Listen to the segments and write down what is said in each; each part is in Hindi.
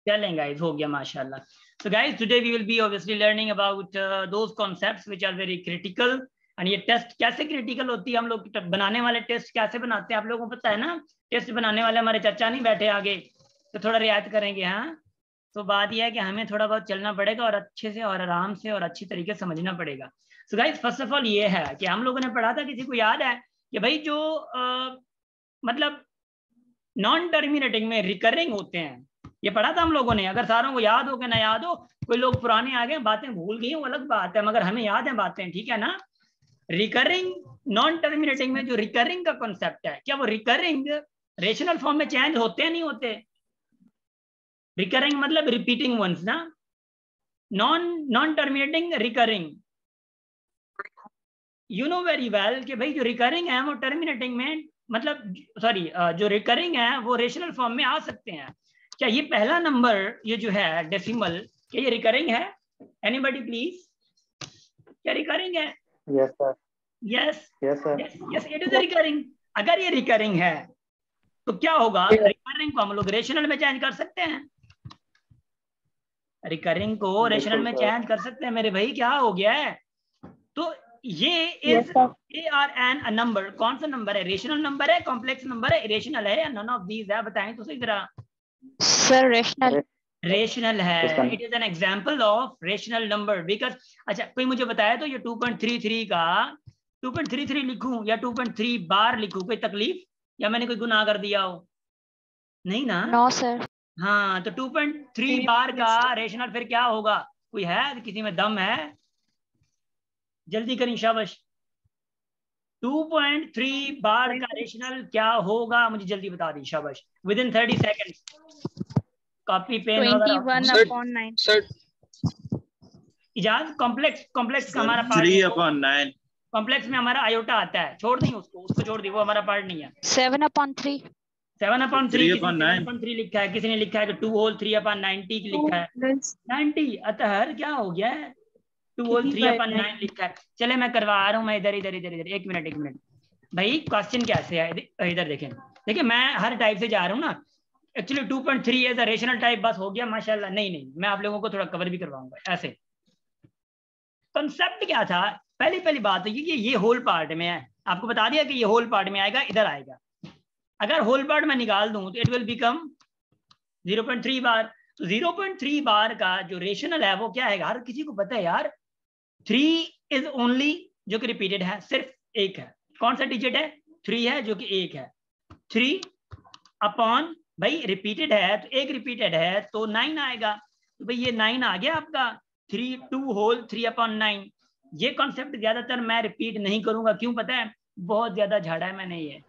चलें गाइस, हो गया माशाल्लाह. So guys, today we will be obviously learning about those concepts which are very critical. And ये टेस्ट कैसे क्रिटिकल होती है, हम लोग बनाने वाले टेस्ट कैसे बनाते हैं आप लोगों को पता है ना. टेस्ट बनाने वाले हमारे चाचा नहीं बैठे आगे, तो थोड़ा रियायत करेंगे. हाँ, तो बात यह है कि हमें थोड़ा बहुत चलना पड़ेगा और अच्छे से और आराम से और अच्छी तरीके से समझना पड़ेगा. So guys, first of all ये है कि हम लोगों ने पढ़ा था, किसी को याद है कि भाई जो मतलब नॉन टर्मिनेटिंग में रिकरिंग होते हैं, ये पढ़ा था हम लोगों ने. अगर सारों को याद हो कि ना याद हो, कोई लोग पुराने आ गए, बातें भूल गई, वो अलग बात है, मगर हमें याद है बातें, ठीक है ना. रिकरिंग नॉन टर्मिनेटिंग में जो रिकरिंग का कॉन्सेप्ट है, क्या वो रिकरिंग रेशनल फॉर्म में चेंज होते हैं नहीं होते. रिकरिंग मतलब रिपीटिंग वंस ना. Non terminating recurring, you know very well कि भाई जो रिकरिंग है वो टर्मिनेटिंग में मतलब सॉरी जो रिकरिंग है वो रेशनल फॉर्म में आ सकते हैं. क्या ये पहला नंबर ये जो है डेसिमल, क्या ये रिकरिंग है? एनीबॉडी प्लीज, क्या रिकरिंग है? Yes sir. Yes yes sir. Yes, it is recurring. अगर ये रिकरिंग है तो क्या होगा, रिकरिंग को हम लोग रेशनल में चेंज कर सकते हैं. रिकरिंग को रेशनल में चेंज कर सकते हैं मेरे भाई. क्या हो गया है? तो ये इज ARN अ नंबर. कौन सा नंबर है? रेशनल नंबर है, कॉम्प्लेक्स नंबर है, इरेशनल है, या नन ऑफ दीज है? बताएं तो सही जरा. Sir rational. रेशनल है. It is an example of rational number because. अच्छा, कोई मुझे बताया तो ये 2.33 का 2.33 लिखूं या 2.3 बार लिखूं, कोई तकलीफ या मैंने कोई गुनाह कर दिया हो? नहीं ना. No sir. हाँ, तो 2.3 बार का रेशनल फिर क्या होगा? कोई है, किसी में दम है? जल्दी करें, शाबाश. 2.3 बार का रेशनल क्या होगा, मुझे जल्दी बता दी, शाबाश. Within 30 seconds. Copy pen 21/9. Sir Ijaz. Complex का हमारा पार्ट 3/9. कॉम्प्लेक्स में हमारा आयोटा आता है. छोड़ दी उसको छोड़ दी, वो हमारा पार्ट नहीं है. 7/3. 7/3 लिखा है, किसी ने लिखा है कि 2 होल 3/90 लिखा है. 90 अतहर क्या हो गया है? 2 होल 3/9 लिखा है. चले मैं करवा रहा हूँ, मैं इधर 1 मिनट भाई. क्वेश्चन कैसे है इधर देखें. देखिए मैं हर टाइप से जा रहा हूँ ना. Actually 2.3 as a rational type बस हो गया माशाल्लाह. नहीं, मैं आप लोगों को थोड़ा कवर भी करवाऊंगा. ऐसे कंसेप्ट क्या था, पहली बात है कि ये होल पार्ट में है. आपको बता दिया कि ये होल पार्ट में आएगा, इधर आएगा. अगर होल पार्ट में निकाल दूं तो इट विल बिकम 0.3 बार. तो 0.3 बार का जो रेशनल है वो क्या है? हर किसी को पता है यार, 3 इज ओनली, जो कि रिपीटेड है, सिर्फ एक है. कौन सा डिजिट है? 3 है, जो कि एक है. 3 अपॉन, भाई रिपीटेड है तो एक रिपीटेड है तो 9 आएगा. तो भाई ये 9 आ गया आपका. 2 होल 3/9. ये कॉन्सेप्ट ज्यादातर मैं रिपीट नहीं करूंगा. क्यों पता है? बहुत ज्यादा झाड़ा है मैंने, ये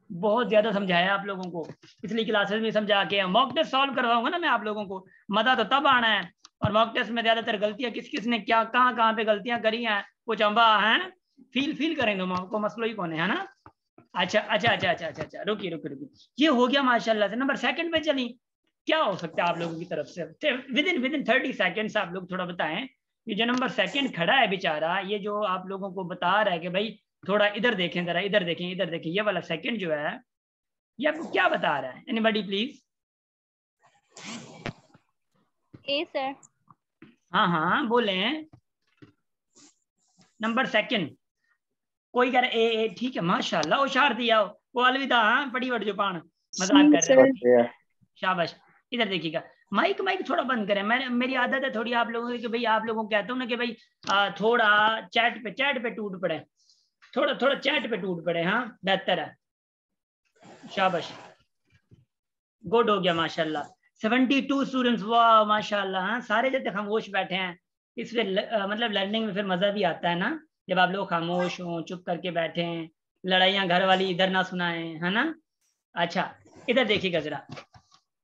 बहुत ज्यादा समझाया आप लोगों को. पिछली क्लासेस में समझा के मॉक टेस्ट सॉल्व करवाऊंगा ना मैं आप लोगों को. मजा तो तब आना है. और मॉक टेस्ट में ज्यादातर गलतियां किस ने क्या कहाँ पे गलतियां करी हैं वो चंबा है ना. फील करेंगे को मसलो ही कौन है ना. अच्छा, रुकी. ये हो गया माशाल्लाह से. नंबर सेकंड पे चली. क्या हो सकता है आप लोगों की तरफ से? विद इन 30 सेकेंड्स आप लोग थोड़ा बताएं. ये जो नंबर सेकंड खड़ा है बेचारा, ये जो आप लोगों को बता रहा है कि भाई थोड़ा इधर देखें, जरा इधर देखें, ये वाला सेकंड जो है ये आपको क्या बता रहा है? Anybody please. A sir. हाँ बोले. नंबर सेकंड कोई कह रहा है ए. ठीक है माशाल्लाह, होशियार दिया वो. अलविदा. हाँ, बड़ी बड़ी जो पान मजाक कर रहे हैं. शाबाश. इधर देखिएगा. माइक थोड़ा बंद करें. मेरी आदत है थोड़ी आप लोगों की कि भाई आप लोगों को कहता हूँ ना कि भाई थोड़ा चैट पे टूट पड़े, थोड़ा चैट पे टूट पड़े. हाँ, बेहतर है. शाबाश, गुड हो गया माशाल्लाह. 72 स्टूडेंट्स, वाह माशाल्लाह. हाँ, सारे जब तक खामोश बैठे हैं इसलिए मतलब लर्निंग में फिर मजा भी आता है ना, जब आप लोग खामोश हों, चुप करके बैठे, लड़ाइयाँ घर वाली इधर ना सुनाएं, है ना. अच्छा, इधर देखिएगा जरा.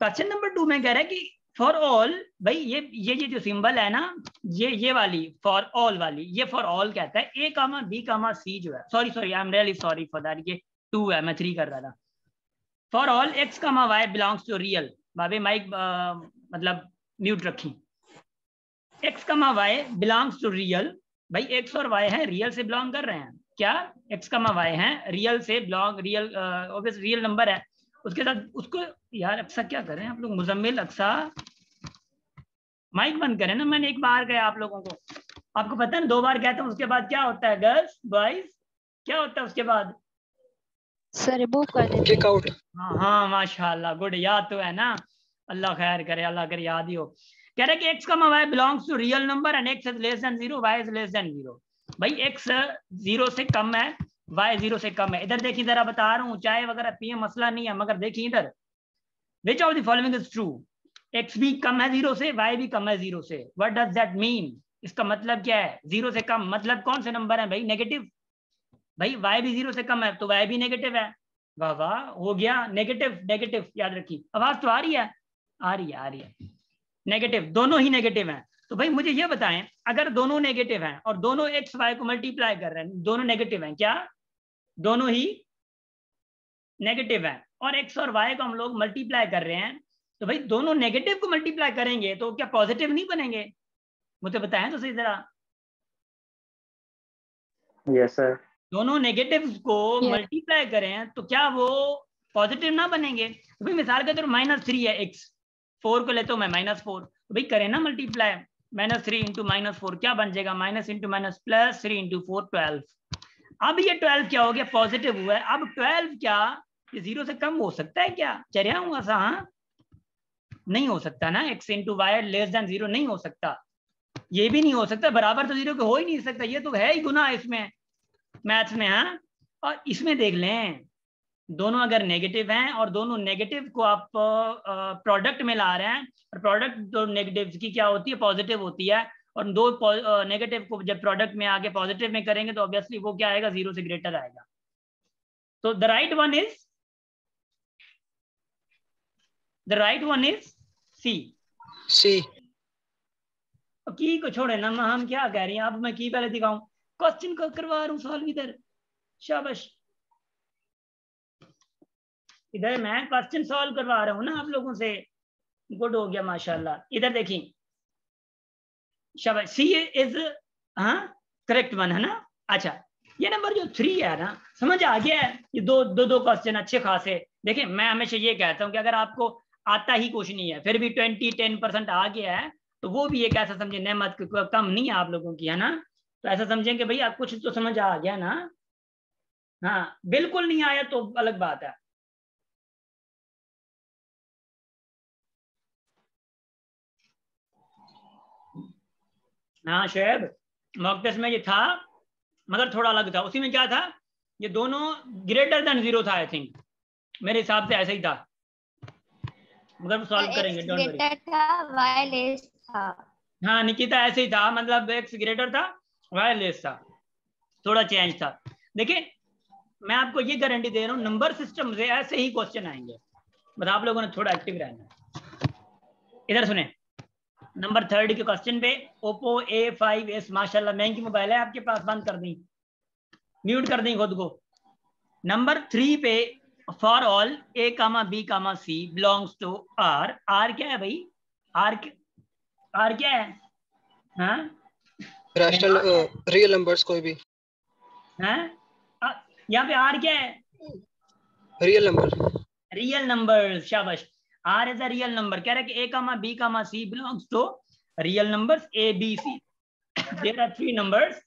क्वेश्चन नंबर 2 में कह रहा है कि फॉर ऑल, भाई ये जो सिंबल है ना, ये वाली फॉर ऑल वाली, ये फॉर ऑल कहता है. A, B, C जो है, sorry I am really sorry for that. ये 2 है, मैं 3 कर रहा था. For all X, Y belongs to real. भाभी माइक मतलब म्यूट रखी. X, Y belongs to real. भाई X और Y है, रियल से बिलोंग कर रहे हैं. क्या X, Y है रियल से belong, real obvious real number है. उसके साथ उसको यार अक्सा क्या कर रहे हैं आप लोग? मुजम्मिल अक्सा माइक बंद करें ना, मैंने एक बार कहा आप लोगों को, आपको पता है ना 2 बार कहता हूँ उसके बाद क्या होता है गर्ल्स बॉयज, क्या होता है उसके बाद? सर रिमूव कर देते किक आउट। हाँ हाँ माशाल्लाह, गुड, याद तो है ना, अल्लाह खैर करे, अल्लाह करे याद ही हो। कह रहे कि x, y belongs to real number and x is less than 0, y is less than 0। भाई x 0 से कम है, y 0 से कम है। इधर देखिए, जरा बता रहा हूँ, चाय वगैरह पिए, मसला नहीं है, मगर देखिए इधर, which of the following is true? x भी कम है 0 से, y भी कम है 0 से। What does that mean? इसका मतलब क्या है? 0 से कम मतलब कौन से नंबर है भाई? नेगेटिव। भाई y भी 0 से कम है तो y भी नेगेटिव है। वाह वाह, हो गया, नेगेटिव नेगेटिव, याद रखिए। आवाज तो आ रही है? आ रही है, आ रही है। नेगेटिव, दोनों ही नेगेटिव हैं। तो भाई मुझे ये बताएं, अगर दोनों नेगेटिव हैं और दोनों एक्स वाई को मल्टीप्लाई कर रहे हैं, दोनों नेगेटिव हैं क्या? दोनों ही नेगेटिव हैं और एक्स और वाई को हम लोग मल्टीप्लाई कर रहे हैं, तो भाई दोनों नेगेटिव को मल्टीप्लाई करेंगे तो क्या पॉजिटिव नहीं बनेंगे? मुझे बताएं तो सही जरा। Yes sir. दोनों नेगेटिव को Yes. मल्टीप्लाई करें तो क्या वो पॉजिटिव ना बनेंगे? तो भाई मिसाल के तौर -3 है एक्स, 4 को लेता हूं मैं -4, तो भाई करें ना मल्टीप्लाई, -3 इंटू -4 क्या बन जाएगा? Minus into minus plus 3 into 4 12। अब ये 12 क्या हो गया? पॉजिटिव हुआ है। अब 12 क्या ये 0 से कम हो सकता है क्या? चरिया हुआ सा, हाँ नहीं हो सकता ना, x into y less than 0 नहीं हो सकता, ये भी नहीं हो सकता, बराबर तो 0 के हो ही नहीं सकता, ये तो है ही गुना इसमें मैथ्स में। हाँ, और इसमें देख लें, दोनों अगर नेगेटिव हैं और दोनों नेगेटिव को आप प्रोडक्ट में ला रहे हैं, और प्रोडक्ट दो नेगेटिव की क्या होती है? पॉजिटिव होती है, और दो नेगेटिव को जब प्रोडक्ट में आके पॉजिटिव में करेंगे तो ऑब्वियसली वो क्या आएगा? 0 से ग्रेटर आएगा। तो the right one is C. C. की को छोड़े ना, हम क्या कह रही हैं? अब मैं की पहले दिखाऊं, क्वेश्चन को करवा रहा हूं सॉल्व इधर, शाबाश, इधर मैं क्वेश्चन सॉल्व करवा रहा हूं ना आप लोगों से, गुड हो गया माशाल्लाह। इधर देखिए, शाबाश, सी इज हाँ करेक्ट वन है ना। अच्छा, ये नंबर जो 3 है ना, समझ आ गया है? ये दो क्वेश्चन अच्छे खासे। देखिए मैं हमेशा ये कहता हूं कि अगर आपको आता ही कुछ नहीं है फिर भी 10% आ गया है तो वो भी एक ऐसा समझे नेमत कम नहीं है आप लोगों की, है ना। तो ऐसा समझें कि भैया कुछ तो समझ आ गया ना। हाँ, बिल्कुल नहीं आया तो अलग बात है। हाँ शेब, मॉक टेस्ट में ये था मगर थोड़ा अलग था। उसी में क्या था? ये दोनों ग्रेटर देन 0 था, आई थिंक मेरे हिसाब से ऐसा ही था, मगर सॉल्व करेंगे, डोंट वरी। था, y लेस था। हाँ निकिता, ऐसे ही था, मतलब एक्स ग्रेटर था, वाई लेस था, थोड़ा चेंज था। देखिए मैं आपको ये गारंटी दे रहा हूँ, नंबर सिस्टम से ऐसे ही क्वेश्चन आएंगे, बस आप लोगों ने थोड़ा एक्टिव रहना है। इधर सुने, नंबर 3 के क्वेश्चन पे, ओप्पो A5s माशाल्लाह महंगी मोबाइल है आपके पास, बंद कर दी, म्यूट कर दी खुद को। नंबर 3 पे, for all A, B, C belongs to R। R क्या है भाई? R क्या है? हाँ रैशनल रियल नंबर्स कोई भी। हाँ, यहाँ पे R क्या है? Real number. रियल नंबर, शाबाश। R is a real number. कह रहा है कि A, B, C belongs to real numbers A, B, C। There are 3 numbers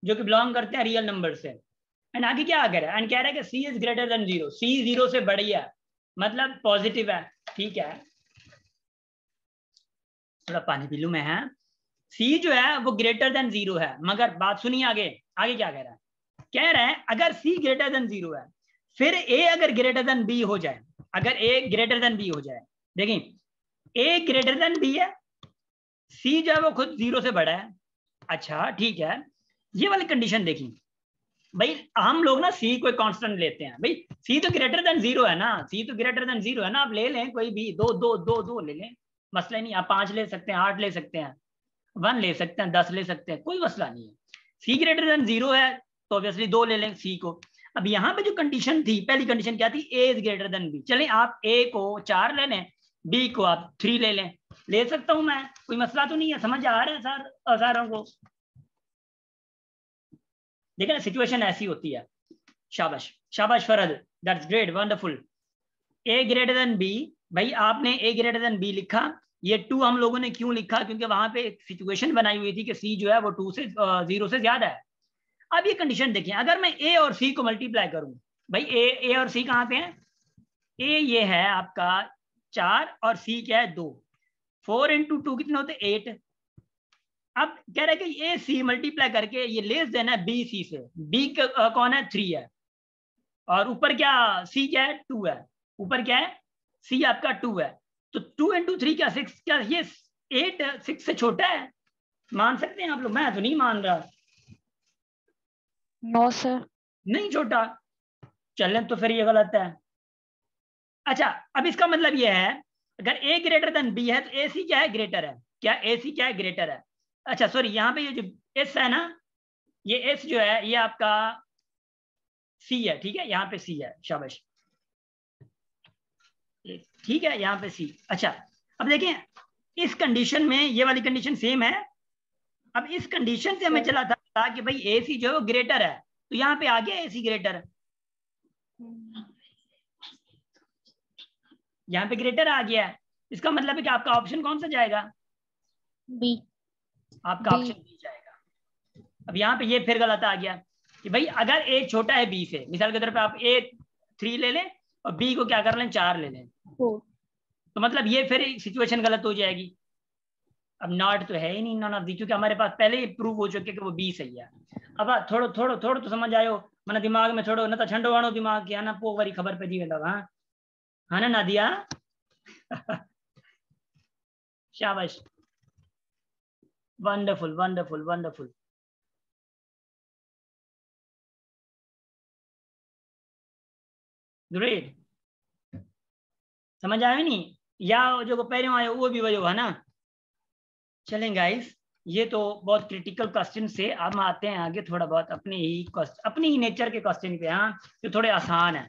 जो कि बिलोंग करते हैं रियल नंबर से। एंड आगे क्या कह रहा है? एंड कह रहा है कि C is greater than 0। C 0 से बड़ी है, मतलब पॉजिटिव है, ठीक है। थोड़ा पानी पी लूं मैं, है। C जो है वो ग्रेटर देन 0 है, मगर बात सुनिए आगे, आगे क्या कह रहा है? कह रहा है अगर C ग्रेटर देन 0 है, फिर A अगर ग्रेटर देन B हो जाए, अगर A ग्रेटर देन B हो जाए, देखिए A ग्रेटर देन B है, C जो है वो खुद 0 से बड़ा है। अच्छा ठीक है, ये वाली कंडीशन देखिए भाई, हम लोग ना C कोई कांस्टेंट लेते हैं भाई, C तो ग्रेटर देन 0 है ना, C तो ग्रेटर देन 0 है ना, आप ले लें कोई भी, दो ले लें, मसला नहीं। आप 5 ले सकते हैं, 8 ले सकते हैं, 1 ले सकते हैं, 10 ले सकते हैं, कोई मसला नहीं है। C ग्रेटर देन 0 है तो ऑब्वियसली 2 ले लें C को। अब यहाँ पे जो कंडीशन थी, पहली कंडीशन क्या थी? A is greater than B। चलें आप A को 4 ले लें, B को आप 3 ले लें, ले सकता हूं मैं, कोई मसला तो नहीं है। समझ आ रहा है सारों को? देखिए ना, सिचुएशन ऐसी होती है। शाबाश शाबाश Farad, that's great, wonderful. A greater than B, भाई आपने A ग्रेटर देन B लिखा, ये 2 हम लोगों ने क्यों लिखा, क्योंकि वहां पे एक सिचुएशन बनाई हुई थी कि सी जो है वो 2 से 0 से ज्यादा है। अब ये कंडीशन देखें, अगर मैं ए और सी को मल्टीप्लाई करूं, भाई ए और सी कहाँ पे हैं, ए ये है आपका 4 और सी क्या है 2, 4 × 2 कितने होते 8। अब कह रहे हैं कि ए सी मल्टीप्लाई करके ये लेस देना है बी सी से, बी कौन है 3 है, और ऊपर क्या सी क्या है 2 है, ऊपर क्या है सी आपका 2 है, तो 2 × 3 क्या 6, क्या ये 8 6 से छोटा है, मान सकते हैं आप लोग, मैं तो नहीं मान रहा। नो सर, नहीं छोटा, चलें तो फिर ये गलत है। अच्छा अब इसका मतलब ये है अगर ए ग्रेटर देन बी है तो ए सी क्या है ग्रेटर है, क्या ए सी क्या है ग्रेटर है। अच्छा सॉरी, यहाँ पे ये जो एस है ना, ये एस जो है ये आपका सी है, ठीक है, यहाँ पे सी है, शाबाश, ठीक है, यहाँ पे सी। अच्छा अब देखें इस कंडीशन में ये वाली कंडीशन सेम है। अब इस कंडीशन से हमें चला था कि भाई ए सी जो है वो ग्रेटर है, तो यहाँ पे आ गया ए सी ग्रेटर, यहाँ पे ग्रेटर आ गया है, इसका मतलब है कि आपका ऑप्शन कौन सा जाएगा, बी, आपका ऑप्शन बी जाएगा। अब यहाँ पे ये फिर गलत आ गया कि भाई अगर ए छोटा है बी से, मिसाल के तौर पे आप ए 3 ले लें और बी को क्या कर लें 4 ले लें, तो मतलब ये फिर सिचुएशन गलत हो जाएगी। अब नॉट तो है ही नहीं नॉन ऑफ दी, क्योंकि हमारे पास पहले ही प्रूव हो चुके कि वो बी सही है। अब थोड़ो तो समझ आयो, मैंने दिमाग में छोड़ो न तो छंडो वाणो दिमाग किया ना, पो वारी खबर पे दी वेंदा। हाँ ना नादिया शाबाश, वंडरफुल वंडरफुल वंडरफुल। ग्रेट, समझ आया नहीं, या जो पहले आयो वो भी वही है ना। चलें गाइस, ये तो बहुत क्रिटिकल क्वेश्चन से, अब हम आते हैं आगे थोड़ा बहुत अपने ही नेचर के क्वेश्चन पे, हाँ जो थोड़े आसान है।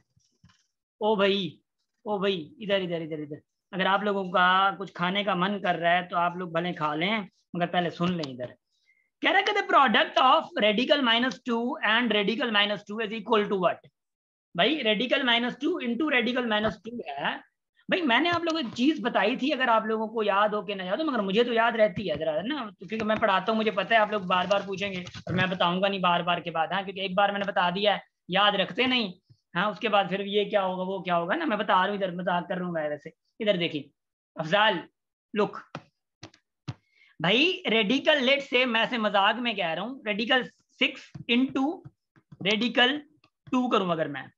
ओ भाई इधर इधर इधर इधर, अगर आप लोगों का कुछ खाने का मन कर रहा है तो आप लोग भले खा लें, मगर पहले सुन लें। इधर कह रहा है कि the product of radical -2 and radical -2 is equal to what. भाई रेडिकल -2 इंटू रेडिकल -2 है। भाई मैंने आप लोगों को एक चीज बताई थी, अगर आप लोगों को याद हो कि ना याद हो, मगर मुझे तो याद रहती है जरा ना, तो क्योंकि मैं पढ़ाता हूँ मुझे पता है आप लोग बार बार पूछेंगे और मैं बताऊंगा नहीं बार बार के बाद, हाँ क्योंकि एक बार मैंने बता दिया है याद रखते नहीं, हाँ उसके बाद फिर ये क्या होगा वो क्या होगा ना, मैं बता रहा हूँ, इधर मजाक कर रहा हूँ मैं वैसे। इधर देखिए अफजाल लुक, भाई रेडिकल लेट से, मैं से मजाक में कह रहा हूँ, रेडिकल 6 इंटू रेडिकल 2 करूं अगर मैं,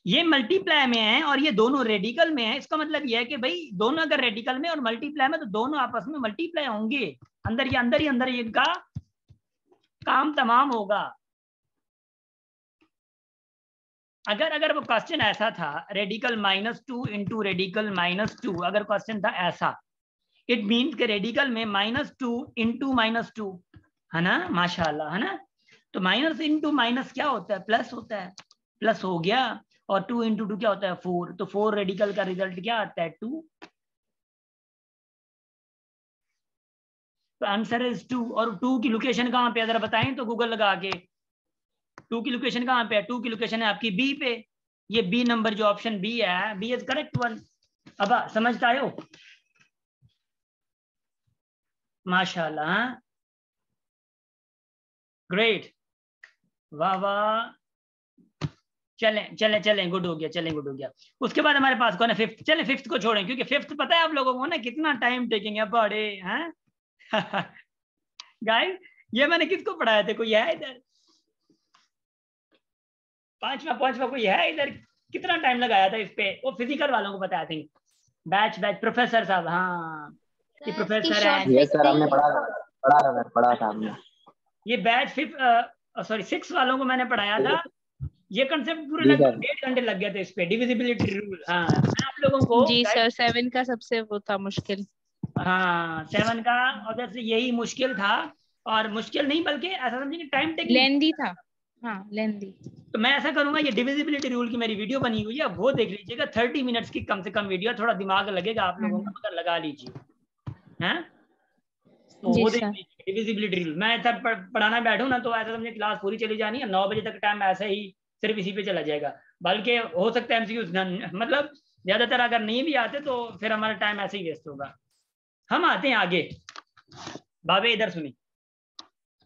ये मल्टीप्लाई में है और ये दोनों रेडिकल में है, इसका मतलब ये है कि भाई दोनों अगर रेडिकल में और मल्टीप्लाई में तो दोनों आपस में मल्टीप्लाई होंगे, अंदर ही इनका काम तमाम होगा। अगर वो क्वेश्चन ऐसा था रेडिकल -2 इंटू रेडिकल -2, अगर क्वेश्चन था ऐसा, इट मीन्स के रेडिकल में -2 इंटू -2 है ना, माशाल्लाह है ना, तो माइनस इंटू माइनस क्या होता है प्लस होता है, प्लस हो गया, और 2 × 2 क्या होता है 4, तो 4 रेडिकल का रिजल्ट क्या आता है 2, तो आंसर इज 2। और 2 की लोकेशन कहाँ पे है जरा बताएं तो गूगल लगा के, 2 की लोकेशन कहाँ पे है, 2 की लोकेशन है आपकी बी पे, ये बी नंबर जो ऑप्शन बी है, बी इज करेक्ट वन। अब समझता हो माशाल्लाह, ग्रेट, वाह वाह, चलें गुड हो गया। उसके बाद हमारे पास कौन है फिफ्थ, चले फिफ्थ को छोड़ें क्योंकि फिफ्थ पता है आप लोगों को ना कितना टाइम टेकिंग है बड़े हैं गाइस, ये मैंने किसको पढ़ाया था, कोई है इधर, पांचवा कोई है इधर, कितना टाइम लगाया था इस पे, वो फिजिकल वालों को बताया था, बैच प्रोफेसर साहब, हाँ ये प्रोफेसर है, यस सर हमने पढ़ा था हमने, ये बैच 6 वालों को मैंने पढ़ाया था। ये कंसेप्ट पूरे लगभग 1.5 घंटे लग गए थे इस पे, डिविजिबिलिटी रूल। हाँ मैं आप लोगों को जी सर 7 का सबसे वो था मुश्किल, हाँ 7 का और से यही मुश्किल था, और मुश्किल नहीं बल्कि ऐसा समझिए टाइम टेकिंग लेंदी था, हाँ लेंदी। तो मैं ऐसा करूंगा, ये डिविजिबिलिटी रूल की मेरी वीडियो बनी हुई है, वो देख लीजिएगा, 30 मिनट्स की कम से कम वीडियो, थोड़ा दिमाग लगेगा आप लोगों का, मगर लगा लीजिए हैं, तो वो देख लीजिए डिविजिबिलिटी रूल। मैं ऐसा पढ़ाना बैठूं ना तो ऐसा समझिए क्लास पूरी चली जानी है, 9 बजे तक टाइम ऐसे ही सिर्फ इसी पे चला जाएगा, बल्कि हो सकता है एमसीक्यू मतलब ज्यादातर अगर नहीं भी आते तो फिर हमारा टाइम ऐसे ही वेस्ट होगा। हम आते हैं आगे। बाबे इधर सुनी,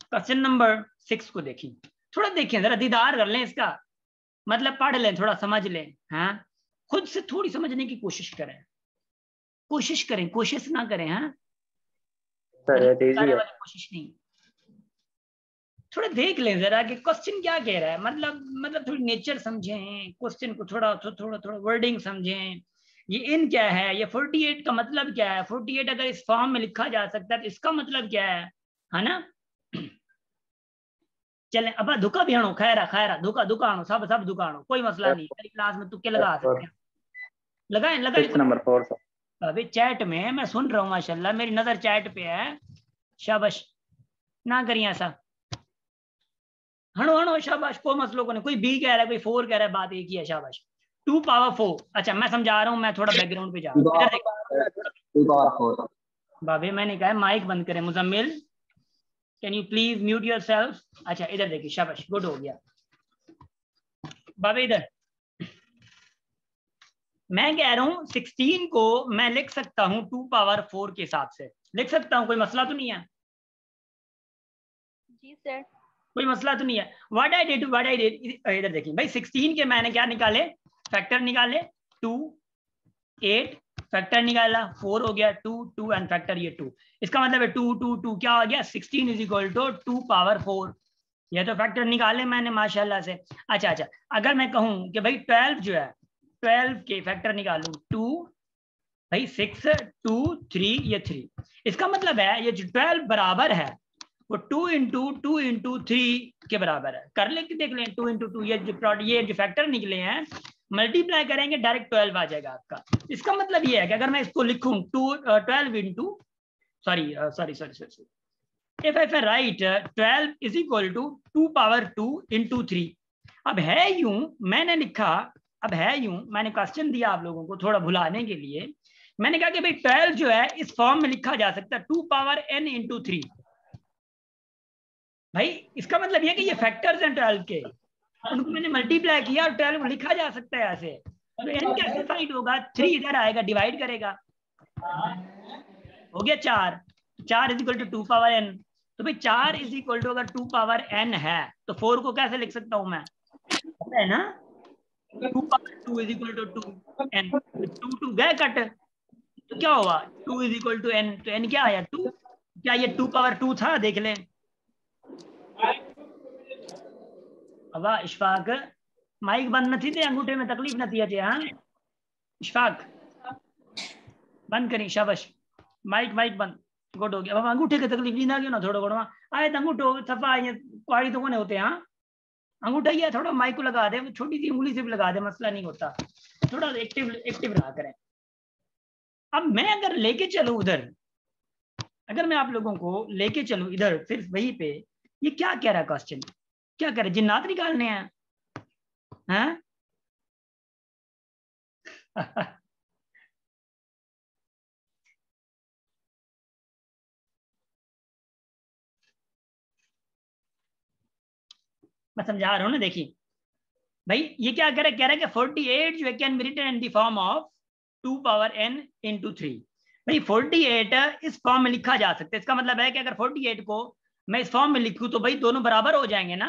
क्वेश्चन नंबर 6 को देखिए, थोड़ा देखें जरा, दीदार कर लें इसका, मतलब पढ़ लें, थोड़ा समझ लें। हाँ, खुद से थोड़ी समझने की कोशिश करें, कोशिश ना करें। हाँ कोशिश नहीं, थोड़ा देख लें जरा कि क्वेश्चन क्या कह रहा है, मतलब थोड़ी नेचर समझें क्वेश्चन को, थोड़ा वर्डिंग समझें। ये इन क्या है, ये 48 का मतलब क्या है, 48 अगर इस फॉर्म में लिखा जा सकता है तो इसका मतलब क्या है ना। चले अब धुका भी आनो, खैरा धुका आनो, सब धुका आनो, कोई मसला नहीं, मेरी क्लास में तुक्के लगा सकते हैं, लगाए नंबर 4 सर। अभी चैट में मैं सुन रहा हूँ, माशाल्लाह मेरी नजर चैट पे है, शाबाश, ना करिए ऐसा, हणो शाबाश, कोई मसलों को नहीं, कोई बी कह रहा है, कोई 4 कह रहा है, बात एक ही है, शाबाश। 2 पावर 4, अच्छा मैं समझा रहा हूँ, मैं थोड़ा बैकग्राउंड पे जा रहा हूँ। बाबे मैंने कहा माइक बंद करें, Muzammil can you please mute yourself. अच्छा इधर देखिए, शाबाश, गुड हो गया। बाबे इधर मैं कह रहा हूँ 16 को मैं लिख सकता हूँ 2 पावर 4 के हिसाब से, लिख सकता हूँ, कोई मसला तो नहीं है? जी सर। कोई मसला तो नहीं है। व्हाट आई डिड इधर देखिए भाई, 16 के मैंने क्या निकाले, फैक्टर निकाले, 2 8 फैक्टर निकाला, 4 हो गया, 2 2 एंड फैक्टर ये 2, इसका मतलब है 2 2 2 क्या हो गया, 16 इज इक्वल टू 2 पावर 4। ये तो फैक्टर निकाले मैंने माशाल्लाह से। अच्छा, अगर मैं कहूं कि भाई 12 जो है, 12 के फैक्टर निकालूं, 2 भाई 6 2 3 ये 3, इसका मतलब है ये जो 12 बराबर है वो 2 इंटू 3 के बराबर है। कर ले कि देख लें, 2 इंटू 2, ये जो फैक्टर निकले हैं मल्टीप्लाई करेंगे डायरेक्ट 12 आ जाएगा आपका। इसका मतलब ये है कि अगर मैं इसको लिखूं 12 into sorry if I write 12 is equal to 2 power 2 into 3, अब है यूं मैंने लिखा, मैंने क्वेश्चन दिया आप लोगों को थोड़ा भुलाने के लिए, मैंने कहा कि भाई 12 जो है इस फॉर्म में लिखा जा सकता है 2 पावर n इंटू 3। भाई इसका मतलब ये कि ये फैक्टर्स हैं 12 के, उनको मैंने मल्टीप्लाई किया और 12 को लिखा जा सकता है ऐसे। तो n कैसे फाइंड होगा, 3 इधर आएगा, डिवाइड करेगा, हो गया 4 is equal to 2 power n। तो भाई 4 इज इक्वल टू अगर 2 पावर n है तो 4 को कैसे लिख सकता हूं मैं, है ना, 2 power 2 is equal to 2n, 2 गए कट, तो क्या होगा 2 इज इक्वल टू n, तो n क्या आया 2, क्या ये 2 पावर 2 था, देख लें। अब इशफाक माइक बंद न थी थे, अंगूठे में तकलीफ न थी अचे। हाँ इशफाक बंद करी, शाबाश, माइक बंद, गुड हो गया। अब अंगूठे की तकलीफ लींदा क्यों ना, थोड़ा घणो आए तो अंगूठो सफा कुआड़ी तो कोने होते। हाँ अंगूठा ही है, थोड़ा माइक को लगा दे, छोटी सी उंगली से भी लगा दे, मसला नहीं होता, थोड़ा एक्टिव रहा करें। अब मैं अगर लेके चलूं उधर, अगर मैं आप लोगों को लेके चलूं इधर सिर्फ वही पे, ये क्या कह रहा है क्वेश्चन, क्या कह रहा है, जिन्नात निकालने हैं? हाँ मैं समझा रहा हूं ना, देखिए भाई ये क्या कह रहा है कि 48 जो है can be written in the form of 2 power n into 3। भाई 48 इस फॉर्म में लिखा जा सकता है, इसका मतलब है कि अगर 48 को मैं इस फॉर्म में लिखूं तो भाई दोनों बराबर हो जाएंगे ना।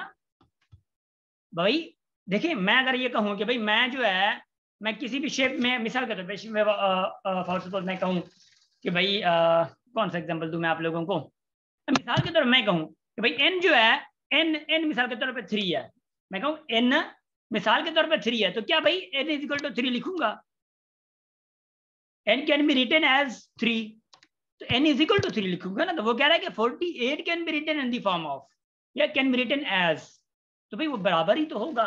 भाई देखिए मैं अगर ये कहूं कि भाई मैं जो है, मैं किसी भी शेप में, मिसाल के तौर पर फॉर सपोज मैं कहूं कि भाई कौन सा एग्जांपल दूं मैं आप लोगों को, मिसाल के तौर पर मैं कहूं कि भाई n जो है, n मिसाल के तौर पर 3 है, मैं कहूं n मिसाल के तौर पर 3 है, तो क्या भाई n इज इक्वल टू 3 लिखूंगा, n can be written as 3, तो n इज इक्वल टू 3 लिखूंगा ना। तो वो कह रहा है कि 48 can be written in the form of या कैन बी रिटन एज, तो भाई वो बराबर ही तो होगा।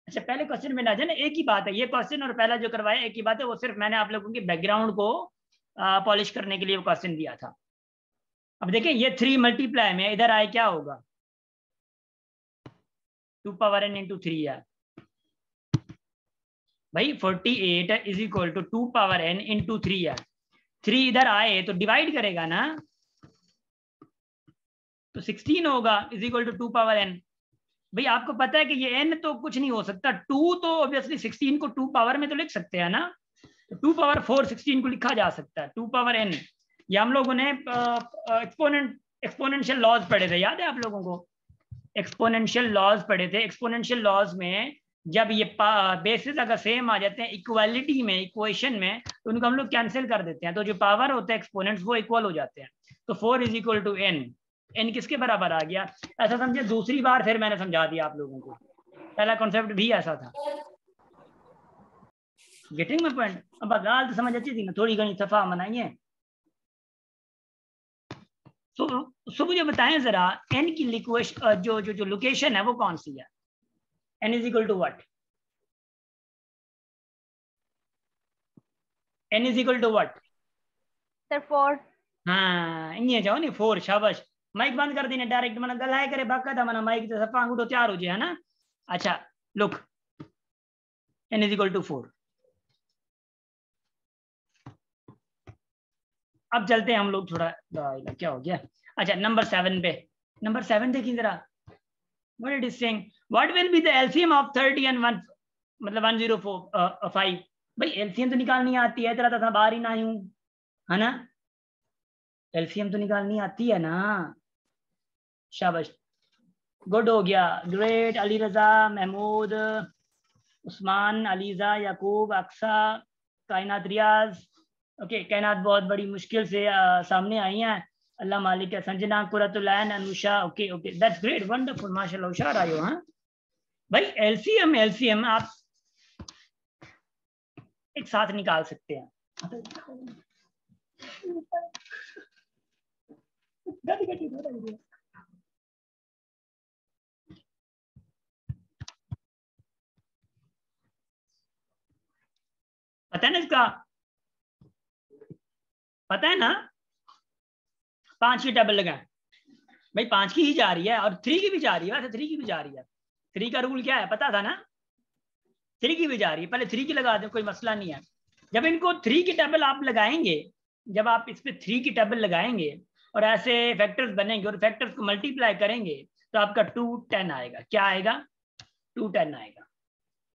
अच्छा पहले क्वेश्चन में ना जाने, एक ही बात है, ये क्वेश्चन और पहला जो करवाया एक ही बात है, वो सिर्फ मैंने आप लोगों के बैकग्राउंड को पॉलिश करने के लिए वो क्वेश्चन दिया था। अब देखें ये 3 मल्टीप्लाई में इधर आए क्या होगा, 2 पावर n इंटू 3 है भाई, 48 is equal to 2 power n into 3 है, 3 इधर आए तो डिवाइड करेगा ना, तो 16 होगा is equal to 2 power n। भाई आपको पता है कि ये n तो कुछ नहीं हो सकता, 2 तो ऑब्वियसली 16 को 2 पावर में तो लिख सकते हैं ना, 2 पावर 4 16 को लिखा जा सकता है 2 पावर n। ये हम लोगों ने एक्सपोनेंशियल लॉज पढ़े थे, याद है आप लोगों को? एक्सपोनेंशियल लॉज पढ़े थे। एक्सपोनेंशियल लॉज में जब ये बेसिस अगर सेम आ जाते हैं इक्वालिटी में, इक्वेशन में, तो उनको हम लोग कैंसिल कर देते हैं, तो जो पावर होते हैं एक्सपोनेंट्स वो इक्वल हो जाते हैं। तो 4 is equal to n। n किसके बराबर आ गया? ऐसा समझे, दूसरी बार फिर मैंने समझा दिया आप लोगों को, पहला कॉन्सेप्ट भी ऐसा था। Getting my point? अब गाल तो समझ अच्छी थी ना, थोड़ी घनी सफा मनाइए। सो मुझे बताएं जरा n की लिक्वेशन जो लोकेशन है वो कौन सी है? n is equal to what? n is equal to what? Sir 4। हाँ ये जाओ नहीं 4। शाबाश। माइक बंद कर देने डायरेक्ट मना गलाए करे बाका था मना माइक से सफा अंगूठो तैयार हो जाए, है ना? अच्छा look, n is equal to 4। अब चलते हैं हम लोग थोड़ा, क्या हो गया? अच्छा नंबर 7 पे, नंबर 7 देखिए जरा। What it is saying, what will be the LCM of 30 and 1 मतलब 105? भाई LCM तो निकालनी आती है, तेरा तो बाहर ही ना हूं, है ना? LCM तो निकालनी आती है ना? शाबाश, गुड हो गया, ग्रेट। अली रजा, महमूद, उस्मान, अलीजा, याकूब, अक्सा, कायनात, रियाज। ओके कायनात बहुत बड़ी मुश्किल से सामने आई हैं, अल्लाह मालिक है। Sanjana, Qurratulain, Anusha. Okay okay that's great, wonderful, माशाल्लाह होशियार आए हो। हाँ भाई एलसीएम आप एक साथ निकाल सकते हैं। पता है ना इसका? पता है ना? 5 की टेबल लगाए भाई, 5 की ही जा रही है और 3 की भी जा रही है, वैसे 3 की भी जा रही है। 3 का रूल क्या है पता था ना? 3 की भी जा रही है, पहले 3 की लगा दो, कोई मसला नहीं है। जब इनको 3 की टेबल आप लगाएंगे, जब आप इस पे 3 की टेबल लगाएंगे और ऐसे फैक्टर्स बनेंगे और फैक्टर्स को मल्टीप्लाई करेंगे तो आपका 2 10 आएगा। क्या आएगा? 2 10 आएगा।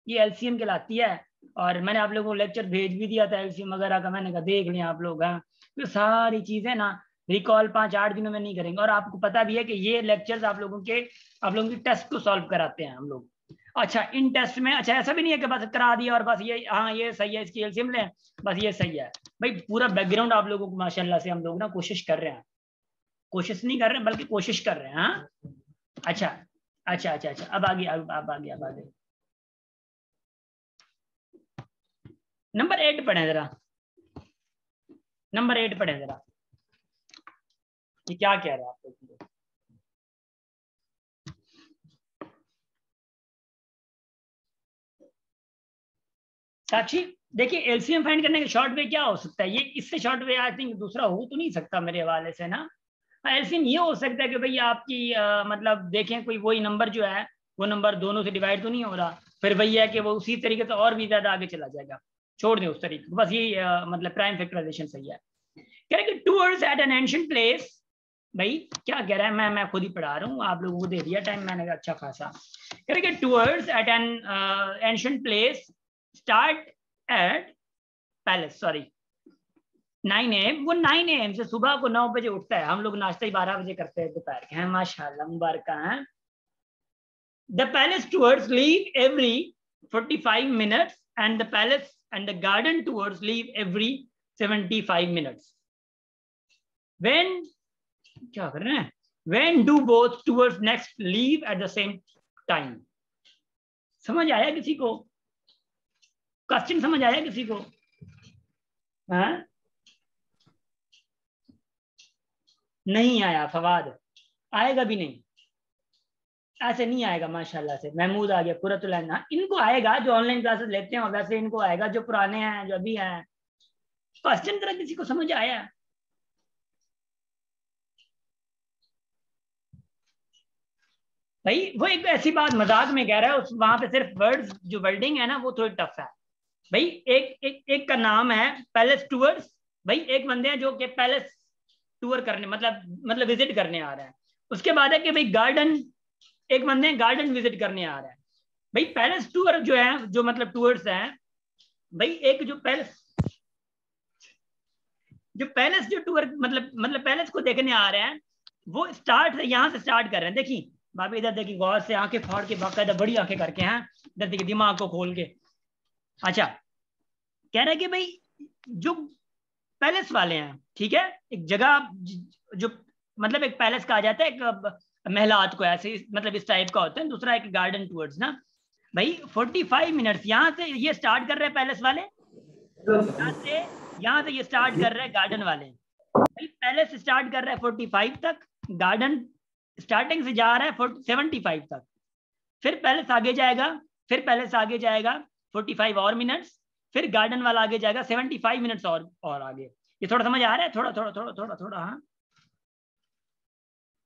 ये एलसीएम कहलाती है। और मैंने आप लोगों को लेक्चर भेज भी दिया था एलसीएम वगैरह का, मैंने कहा देख लें आप लोग। हाँ तो सारी चीजें ना रिकॉल 5-8 दिनों में नहीं करेंगे, और आपको पता भी है कि ये लेक्चर्स आप लोगों की टेस्ट को सॉल्व कराते हैं हम लोग। अच्छा इन टेस्ट में, अच्छा ऐसा भी नहीं है कि बस करा दिया और बस ये हाँ ये सही है, इसकी एलसीएम लें बस ये सही है। भाई पूरा बैकग्राउंड आप लोगों को माशाल्लाह से हम लोग ना कोशिश कर रहे हैं, कोशिश नहीं कर रहे हैं बल्कि कोशिश कर रहे हैं। हाँ अच्छा अच्छा अच्छा अच्छा अब आगे, अब आगे नंबर 8 पढ़े जरा, नंबर 8 पढ़े जरा। ये क्या कह रहा है आपको? साक्षी देखिए एलसीएम फाइंड करने का शॉर्ट वे क्या हो सकता है? ये इससे शॉर्ट वे आई थिंक दूसरा हो तो नहीं सकता मेरे हवाले से ना। एलसीएम ये हो सकता है कि भाई आपकी मतलब देखें कोई वही नंबर जो है वो नंबर दोनों से डिवाइड तो नहीं हो रहा, फिर वही है कि वो उसी तरीके से और भी ज्यादा आगे चला जाएगा, छोड़ दें उस तरीके। बस ये मतलब प्राइम फैक्टराइजेशन सही है। कह रहे कि towards at an ancient place, भाई क्या कह रहा है? मैं खुद ही पढ़ा रहा हूँ, आप लोगों को दे दिया टाइम मैंने अच्छा खासा। कह रहे कि towards at an ancient place start at palace, sorry 9 AM। वो 9 AM से सुबह को 9 बजे उठता है। हम लोग नाश्ता ही 12 बजे करते हैं दोपहर के। हैं माशाल्लाह मुबारक हैं। The palace tours leave every 45 minutes and the palace and the garden tours leave every 75 minutes. When क्या कर रहे हैं? When do both tours next leave at the same time? समझ आया किसी को? क्वेश्चन समझ आया किसी को? हाँ नहीं आया फवाद, आएगा भी नहीं, ऐसे नहीं आएगा माशाल्लाह से। महमूद आ गया, कुरतुलैन, इनको आएगा जो ऑनलाइन क्लासेस लेते हैं, वैसे इनको आएगा जो पुराने हैं जो अभी हैं। क्वेश्चन तरह किसी को समझ आया? भाई वो एक ऐसी बात मजाक में कह रहा है, उस वहां पे सिर्फ वर्ड्स जो वर्डिंग है ना वो थोड़ी टफ है। भाई एक का नाम है पैलेस टूर्स, भाई एक बंदे हैं जो कि पैलेस टूर करने मतलब विजिट करने आ रहे हैं। उसके बाद है कि भाई गार्डन, एक बंदे गार्डन विजिट करने आ रहा है। भाई पैलेस टूर जो है, जो मतलब टूर्स हैं, भाई एक जो पैलेस जो पैलेस जो टूर मतलब पैलेस को देखने आ रहे हैं वो स्टार्ट यहाँ से स्टार्ट कर रहे हैं। देखिए भाभी इधर देखिए गौर से, आंखें फाड़ के बाकायदा बड़ी आंखें करके हैं, इधर देखिए दिमाग को खोल के। अच्छा कह रहे हैं कि भाई जो पैलेस वाले हैं, ठीक है, एक जगह जो मतलब एक पैलेस कहा जाता है, एक महलात को ऐसे मतलब इस टाइप का होता है, दूसरा एक गार्डन टूवर्ड्स ना। भाई 45 मिनट्स यहाँ से ये स्टार्ट कर रहे हैं पैलेस वाले, यहाँ से ये स्टार्ट कर रहे हैं गार्डन वाले। भाई पैलेस स्टार्ट कर रहा है 45 तक, गार्डन स्टार्टिंग से जा रहा है 75 तक, फिर पैलेस आगे जाएगा, फिर पैलेस आगे जाएगा 45 और मिनट्स, फिर गार्डन वाला आगे जाएगा 75 मिनट्स और आगे। ये थोड़ा समझ आ रहा है? थोड़ा थोड़ा थोड़ा थोड़ा थोड़ा हाँ,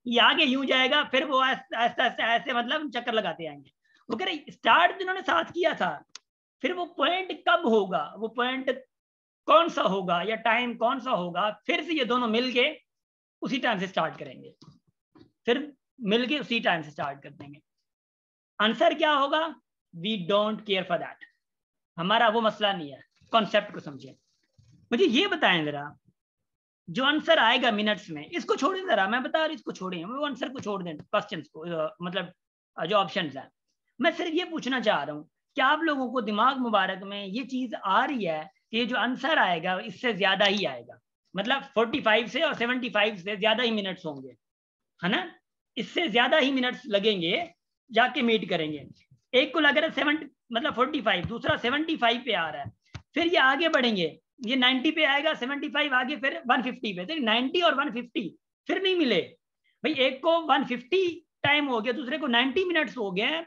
ये आगे यूं जाएगा, फिर वो ऐसे ऐसे मतलब चक्कर लगाते आएंगे। वो कह रहे स्टार्ट जिन्होंने साथ किया था, फिर वो पॉइंट कब होगा, वो पॉइंट कौन सा होगा या टाइम कौन सा होगा, फिर से ये दोनों मिलके उसी टाइम से स्टार्ट करेंगे, फिर मिलके उसी टाइम से स्टार्ट कर देंगे। आंसर क्या होगा? We don't care for that, हमारा वो मसला नहीं है। कॉन्सेप्ट को समझिए। मुझे ये बताएं जरा, जो आंसर आएगा मिनट्स में, इसको छोड़ें जरा, मैं बता रहा, इसको छोड़ें, वो आंसर को छोड़ दें, क्वेश्चंस को, मतलब जो ऑप्शंस है। मैं सिर्फ ये पूछना चाह रहा हूँ कि आप लोगों को दिमाग मुबारक में ये चीज आ रही है कि ये जो आंसर आएगा इससे ज्यादा ही आएगा, मतलब 45 से और 75 से ज्यादा ही मिनट्स होंगे, है ना? इससे ज्यादा ही मिनट्स लगेंगे, जाके मीट करेंगे। एक को लग रहा है 70 मतलब 45, दूसरा 75 पे आ रहा है, फिर ये आगे बढ़ेंगे, ये 90 पे आएगा, 75 आगे, फिर 150 पे। तो 90 और 150 फिर नहीं मिले भाई, एक को 150 टाइम हो गया, दूसरे को 90 मिनट्स हो गए,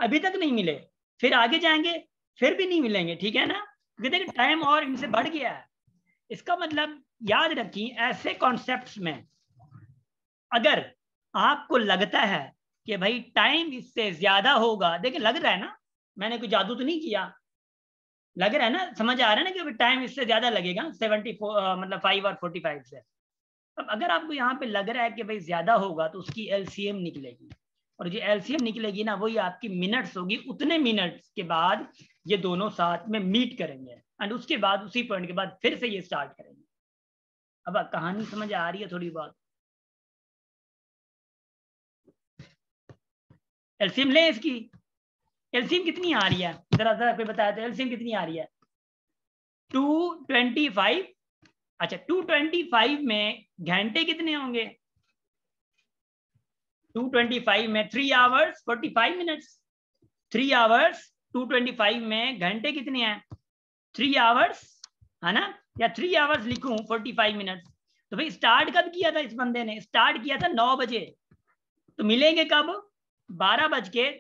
अभी तक नहीं मिले, फिर आगे जाएंगे फिर भी नहीं मिलेंगे, ठीक है ना? देखिए टाइम और इनसे बढ़ गया है। इसका मतलब याद रखिए, ऐसे कॉन्सेप्ट्स में अगर आपको लगता है कि भाई टाइम इससे ज्यादा होगा, देखिए लग रहा है ना, मैंने कोई जादू तो नहीं किया, लग रहा है ना, समझ आ रहा है ना कि टाइम इससे ज्यादा लगेगा 74 मतलब 5 और 45 से। अब अगर आपको यहाँ पे लग रहा है कि भाई ज्यादा होगा तो उसकी एलसीएम निकलेगी, और जो एलसीएम निकलेगी ना वही आपकी मिनट्स होगी। उतने मिनट्स के बाद ये दोनों साथ में मीट करेंगे एंड उसके बाद उसी पॉइंट के बाद फिर से ये स्टार्ट करेंगे। अब कहानी समझ आ रही है थोड़ी बहुत? एलसीएम ले इसकी, एलसीएम कितनी आ रही है जरा जरा कोई बताया तो, एलसीएम कितनी आ रही है? 225। अच्छा 225 में घंटे कितने होंगे? 225 में 3 आवर्स 45 मिनट्स, 3 आवर्स 225 में घंटे कितने हैं? 3 आवर्स, है ना? या 3 आवर्स लिखूं 45 मिनट्स। तो भाई स्टार्ट कब किया था इस बंदे ने? स्टार्ट किया था 9 बजे, तो मिलेंगे कब? 12 बज के,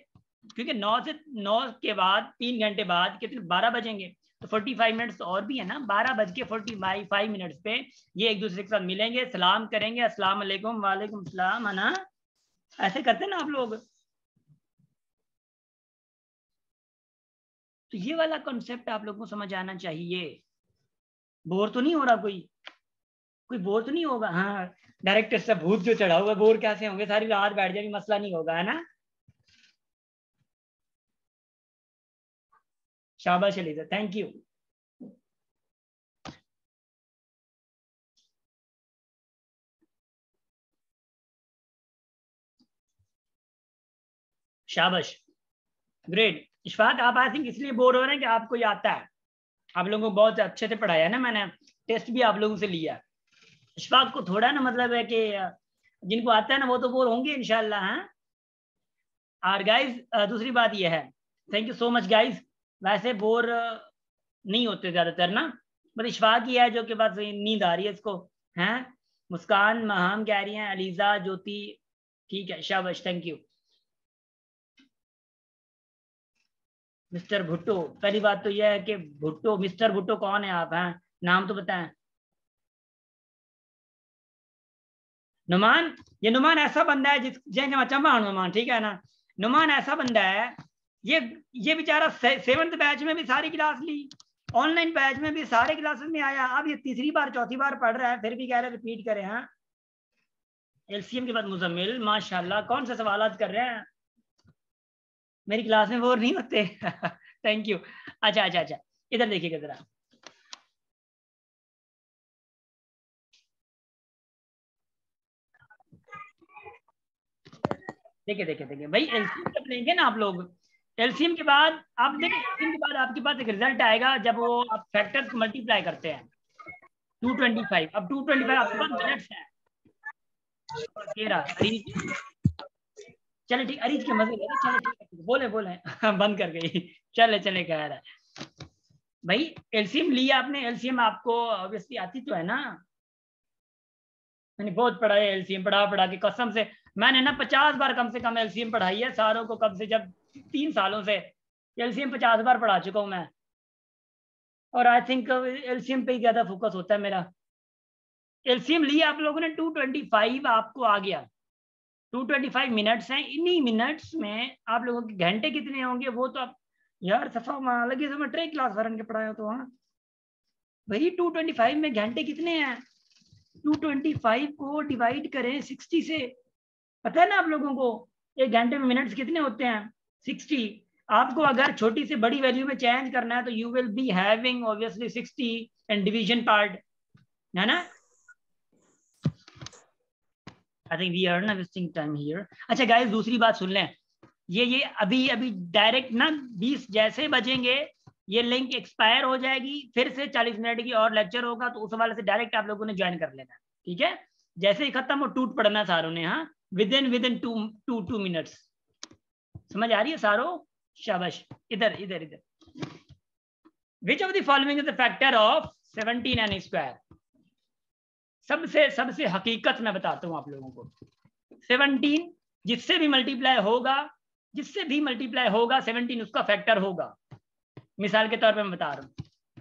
क्योंकि 9 के बाद 3 घंटे बाद कितने? 12 बजेंगे, तो 45 मिनट्स और भी है ना। 12 बज के 45 मिनट्स पे ये एक दूसरे के साथ मिलेंगे, सलाम करेंगे, अस्सलाम वालेकुम, वालेकुम सलाम, है ना? ऐसे करते ना आप लोग। तो ये वाला कॉन्सेप्ट आप लोगों को समझ आना चाहिए। बोर तो नहीं हो रहा कोई बोर तो नहीं होगा? हाँ, डायरेक्टर से भूत जो चढ़ा हुआ, बोर कैसे होंगे? सारी रात बैठ जाएगी, मसला नहीं होगा, है ना? शाबाश अली सर, थैंक यू। शाबाश, ग्रेट। इशफाक आप आई थिंक इसलिए बोर हो रहे हैं कि आपको ये आता है, आप लोगों को बहुत अच्छे से पढ़ाया है ना, मैंने टेस्ट भी आप लोगों से लिया। इशफाक को थोड़ा ना मतलब है कि जिनको आता है ना वो तो बोर होंगे इंशाल्लाह। हाँ और गाइस दूसरी बात ये है, thank you so much guys, वैसे बोर नहीं होते ज्यादातर ना, बस इशफाक ही है जो कि बस नींद आ रही है इसको। हैं मुस्कान महाम कह रही हैं, अलीजा ज्योति, ठीक है, शाबाश, थैंक यू। मिस्टर भुट्टो, पहली बात तो यह है कि भुट्टो, मिस्टर भुट्टो कौन है आप? हैं नाम तो बताएं। नुमान, ये नुमान ऐसा बंदा है जिस चंबा नुमान, ठीक है ना? नुमान ऐसा बंदा है, ये बेचारा 7th बैच में भी सारी क्लास ली, ऑनलाइन बैच में भी सारे क्लासेस में आया, अब ये तीसरी बार चौथी बार पढ़ रहा है, फिर भी कह रहा है रिपीट करें। हाँ एलसीएम के बाद मुजम्मिल, माशाल्लाह, कौन से सवाल कर रहे हैं? मेरी क्लास में बोर नहीं होते? Thank you. अच्छा अच्छा अच्छा, इधर देखिएगा जरा, देखिए भाई, एलसीएम जब लेंगे ना आप लोग, एलसीएम के बाद आप देखिए, एलसीएम के बाद आपके पास एक रिजल्ट आएगा जब वो आप फैक्टर्स को मल्टीप्लाई करते हैं 225। अब 225 आपके पास मिनट्स है। अरीज, चले ठीक, अरीज के मजे ले, चले ठीक, बोले बंद कर गई। चले कह रहा है भाई, एलसीएम लिया आपने, एलसीएम आपको ऑब्वियसली आती तो है ना, मैंने बहुत पढ़ा है एलसीएम, पढ़ा के कसम से मैंने ना 50 बार कम से कम एलसीएम पढ़ाई है सारों को, कब से, जब 3 सालों से एलसीएम 50 बार पढ़ा चुका हूं मैं। और आई थिंक एलसीएम पे ही ज्यादा फोकस होता है मेरा। एलसीएम लिया आप लोगों ने, 225 आपको आ गया, 225 मिनट्स हैं। इन्हीं मिनट्स में आप लोगों के घंटे कितने होंगे वो तो आप यार सफा लगे समय ट्रे क्लास भरन के पढ़ाया तो। हाँ भाई 225 में घंटे कितने हैं, 225 को डिवाइड करें 60 से, पता है ना आप लोगों को एक घंटे में मिनट्स कितने होते हैं, 60। आपको अगर छोटी से बड़ी वैल्यू में चेंज करना है तो you will be having obviously 60 and division part, है ना। आई थिंक वी आर ना वेस्टिंग टाइम हियर। अच्छा गाइस, दूसरी बात सुन लें, ये अभी डायरेक्ट ना 20 जैसे बजेंगे ये लिंक एक्सपायर हो जाएगी, फिर से 40 मिनट की और लेक्चर होगा, तो उस वाले से डायरेक्ट आप लोगों ने ज्वाइन कर लेना, ठीक है। जैसे ही खत्म हो टूट पड़ना सारों ने, हाँ विद इन 2 मिनट्स। समझ आ रही है सारों, शाबाश। इधर which of the following is the factor of 17n square. सबसे हकीकत मैं बताता हूं आप लोगों को, 17 जिससे भी मल्टीप्लाई होगा 17 उसका फैक्टर होगा। मिसाल के तौर पे मैं बता रहा हूं,